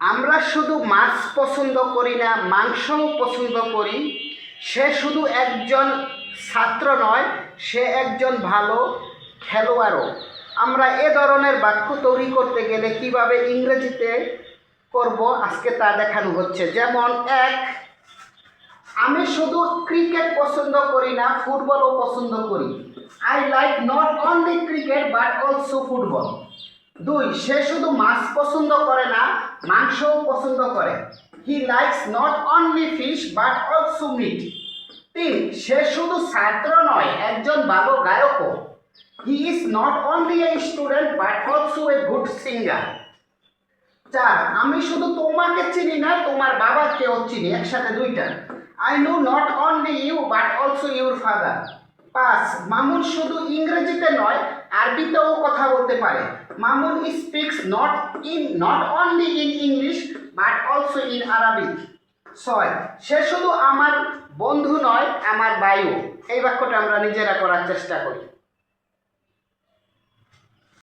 আমরা শুধু মাছ পছন্দ করি না, মাংসও পছন্দ করি। সে শুধু একজন ছাত্র নয়, সে একজন ভালো খেলোয়াড়ও। আমরা এ ধরনের বাক্য তৈরি করতে গেলে কিভাবে ইংরেজিতে করব আজকে তা দেখানো হচ্ছে। যেমন এক, আমি শুধু ক্রিকেট পছন্দ করি না, ফুটবলও পছন্দ করি। I like not only cricket but also football. দুই, সে শুধু মাছ পছন্দ করে না, মাংসও পছন্দ করে। He likes not only fish but also meat. তিন, সে শুধু ছাত্র নয়, একজন ভালো গায়কও। He is not only a student but also a good singer. চার, আমি শুধু তোমাকে চিনি না, তোমার বাবাকেও চিনি। একসাথে দুইটা। I know not only you but also your father. পাঁচ, মামুন শুধু ইংরেজিতে নয়, আরবিতেও কথা বলতে পারে। Mamun speaks not only in English but also in Arabic. ছয়, সে শুধু আমার বন্ধু নয়, আমার ভাইও। এই বাক্যটা আমরা নিজেরা করার চেষ্টা করি।